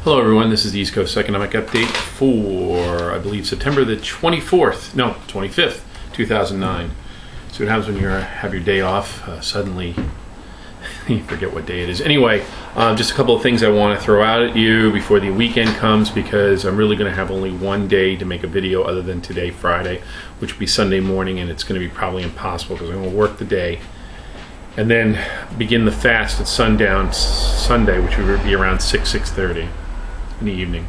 Hello everyone, this is the East Coast Economic Update for, I believe, September the 25th, 2009. So what happens when you have your day off, suddenly you forget what day it is. Anyway, just a couple of things I want to throw out at you before the weekend comes, because I'm really going to have only one day to make a video other than today, Friday, which will be Sunday morning, and it's going to be probably impossible because I'm going to work the day and then begin the fast at sundown Sunday, which would be around 6:30 in the evening.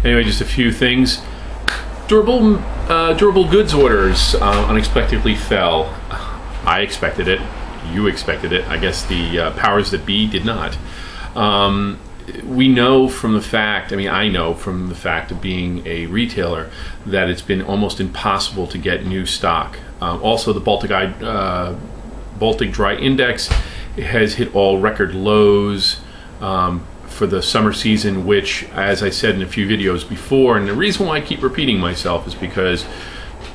Anyway, just a few things. Durable goods orders unexpectedly fell. I expected it. You expected it. I guess the powers that be did not. We know from the fact, I know from the fact of being a retailer, that it's been almost impossible to get new stock. Also, the Baltic Dry Index has hit all record lows for the summer season, which, as I said in a few videos before, and the reason why I keep repeating myself is because,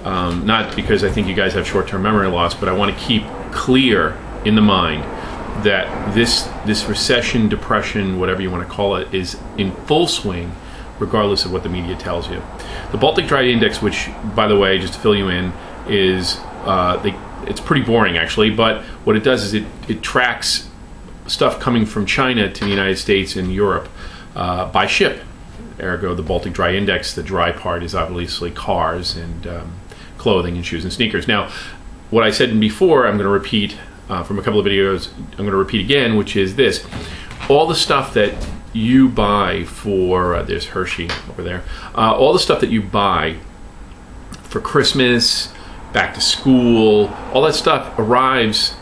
not because I think you guys have short-term memory loss, but I want to keep clear in the mind that this recession, depression, whatever you want to call it, is in full swing, regardless of what the media tells you. The Baltic Dry Index, which, by the way, just to fill you in, is it's pretty boring actually, but what it does is it tracks stuff coming from China to the United States and Europe by ship. Ergo, the Baltic Dry Index, the dry part is obviously cars and clothing and shoes and sneakers. Now, what I said before, I'm going to repeat from a couple of videos, I'm going to repeat again, which is this. All the stuff that you buy for, there's Hershey over there, all the stuff that you buy for Christmas, back to school, all that stuff arrives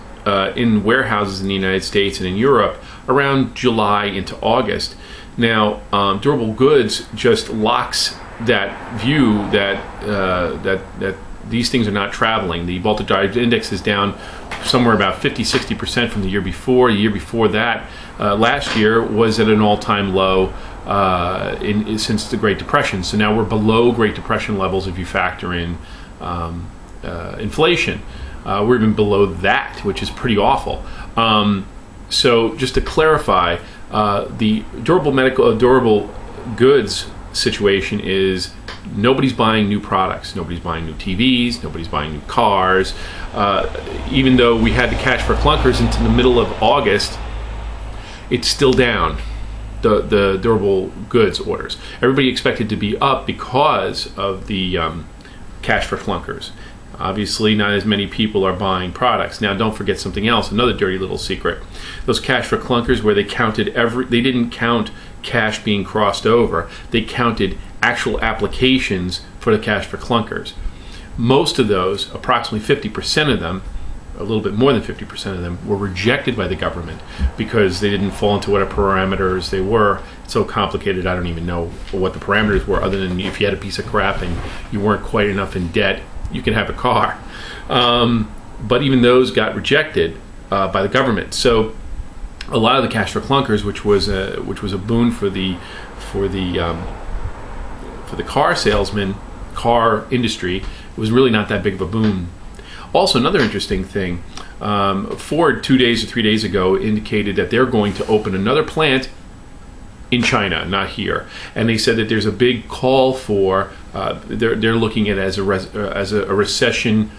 in warehouses in the United States and in Europe around July into August. Now, durable goods just locks that view that these things are not traveling. The Baltic Dry Index is down somewhere about 50-60% from the year before. The year before that, last year, was at an all-time low since the Great Depression. So now we're below Great Depression levels if you factor in inflation. We're even below that, which is pretty awful. So just to clarify, the durable goods situation is nobody's buying new products, nobody's buying new TVs, nobody's buying new cars. Even though we had the cash for clunkers into the middle of August, it's still down, the durable goods orders. Everybody expected to be up because of the cash for clunkers. Obviously, not as many people are buying products. Now, don't forget something else, another dirty little secret. Those cash for clunkers, where they counted they didn't count cash being crossed over. They counted actual applications for the cash for clunkers. Most of those, approximately 50% of them, a little bit more than 50% of them, were rejected by the government because they didn't fall into whatever parameters they were. It's so complicated, I don't even know what the parameters were, other than if you had a piece of crap and you weren't quite enough in debt, you can have a car. But even those got rejected by the government. So a lot of the cash for clunkers, which was a boon for the car salesman, car industry, was really not that big of a boon. Also, another interesting thing, Ford 2 days or 3 days ago indicated that they're going to open another plant in China, not here, and they said that there's a big call for they're looking at it as a recession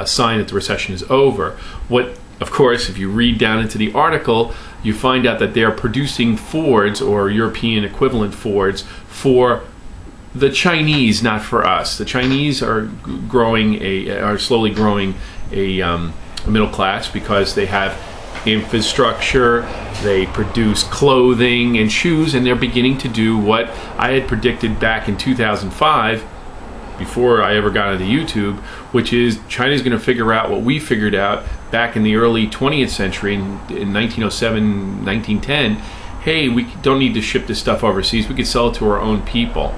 sign that the recession is over. What, of course, if you read down into the article, you find out that they're producing Fords, or European equivalent Fords, for the Chinese, not for us. The Chinese are slowly growing a middle class because they have infrastructure, they produce clothing and shoes, and they're beginning to do what I had predicted back in 2005, before I ever got into YouTube, which is China's going to figure out what we figured out back in the early 20th century, in 1907, 1910. Hey, we don't need to ship this stuff overseas, we could sell it to our own people.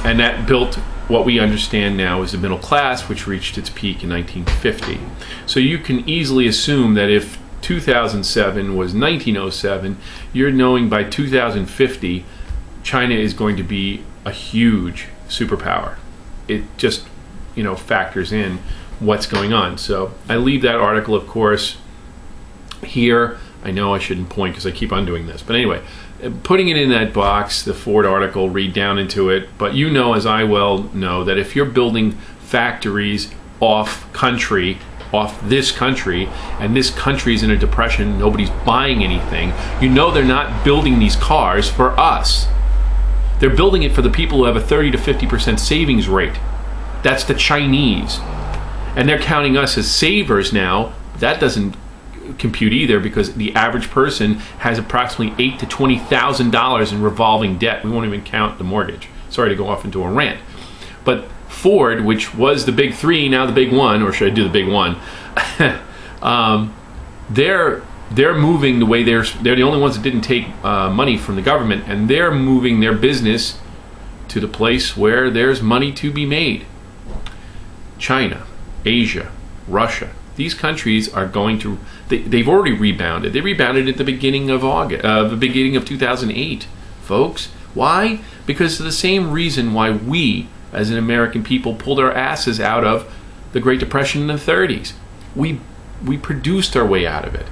And that built what we understand now as the middle class, which reached its peak in 1950. So you can easily assume that if 2007 was 1907, you're knowing by 2050, China is going to be a huge superpower. It just, factors in what's going on. So I leave that article, of course, here. I know I shouldn't point because I keep on doing this. But anyway, putting it in that box, the Ford article, read down into it. But you know, as I well know, that if you're building factories off country, off this country, and this country's in a depression, nobody's buying anything, you know they're not building these cars for us. They're building it for the people who have a 30 to 50% savings rate. That's the Chinese. And they're counting us as savers now. That doesn't compute either, because the average person has approximately $8,000 to $20,000 in revolving debt. We won't even count the mortgage. Sorry to go off into a rant. But Ford, which was the big three, now the big one, or should I do the big one? They're moving the way they're the only ones that didn't take money from the government, and they're moving their business to the place where there's money to be made. China, Asia, Russia. These countries are going to. They've already rebounded. They rebounded at the beginning of the beginning of 2008, folks. Why? Because of the same reason why we, as an American people, pulled our asses out of the Great Depression in the 30s. We produced our way out of it.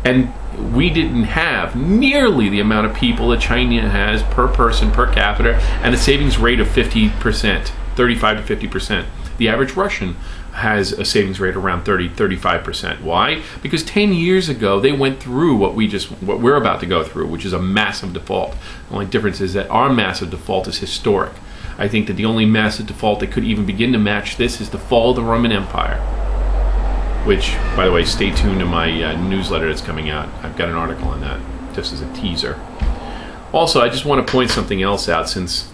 And we didn't have nearly the amount of people that China has per person, per capita, and a savings rate of 50%, 35 to 50%. The average Russian has a savings rate around 35%. Why? Because 10 years ago, they went through what we're about to go through, which is a massive default. The only difference is that our massive default is historic. I think that the only massive default that could even begin to match this is the fall of the Roman Empire. Which, by the way, stay tuned to my newsletter that's coming out. I've got an article on that, just as a teaser. Also, I just want to point something else out, since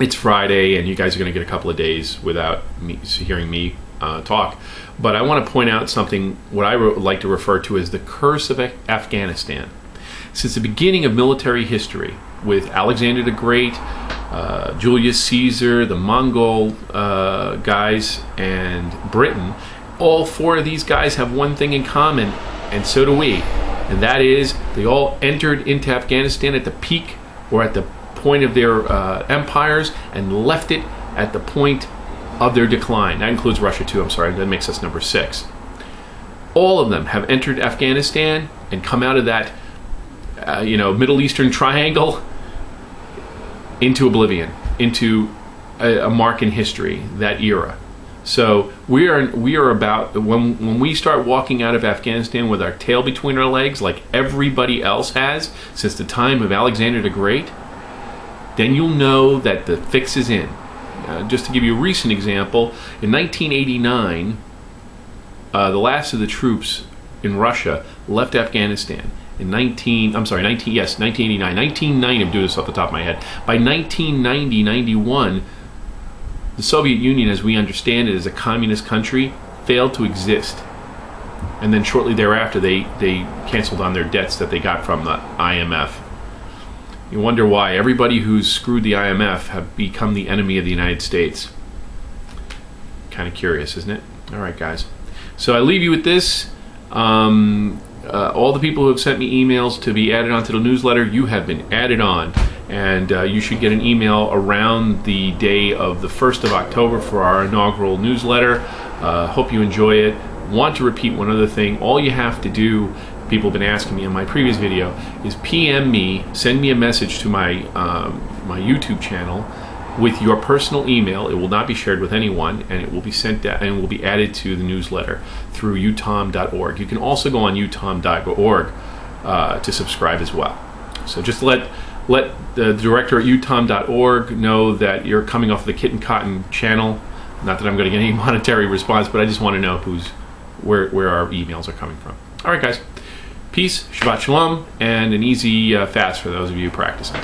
it's Friday and you guys are going to get a couple of days without hearing me talk. But I want to point out something, what I like to refer to as the curse of Afghanistan. Since the beginning of military history, with Alexander the Great, Julius Caesar, the Mongol guys, and Britain, all four of these guys have one thing in common, and so do we, and that is they all entered into Afghanistan at the peak or at the point of their empires and left it at the point of their decline. That includes Russia too, I'm sorry, that makes us number 6. All of them have entered Afghanistan and come out of that Middle Eastern triangle into oblivion, into a mark in history, that era. So we are about, when we start walking out of Afghanistan with our tail between our legs, like everybody else has since the time of Alexander the Great, then you'll know that the fix is in. Just to give you a recent example, in 1989, the last of the troops in Russia left Afghanistan. In 1989, 1990, I'm doing this off the top of my head. By 1990, 91, the Soviet Union, as we understand it, as a communist country, failed to exist. And then shortly thereafter, they canceled on their debts that they got from the IMF. You wonder why. Everybody who's screwed the IMF have become the enemy of the United States. Kind of curious, isn't it? All right, guys. So I leave you with this. All the people who have sent me emails to be added onto the newsletter, you have been added on. And you should get an email around the day of the 1st of October for our inaugural newsletter. Hope you enjoy it. Want to repeat one other thing. All you have to do, people have been asking me in my previous video, is PM me, send me a message to my my YouTube channel with your personal email. It will not be shared with anyone, and it will be sent out and will be added to the newsletter through utom.org. You can also go on utom.org to subscribe as well. So just let the director at utom.org know that you're coming off the Kitten Cotton channel. Not that I'm going to get any monetary response, but I just want to know where our emails are coming from. All right, guys. Peace, Shabbat Shalom, and an easy fast for those of you practicing.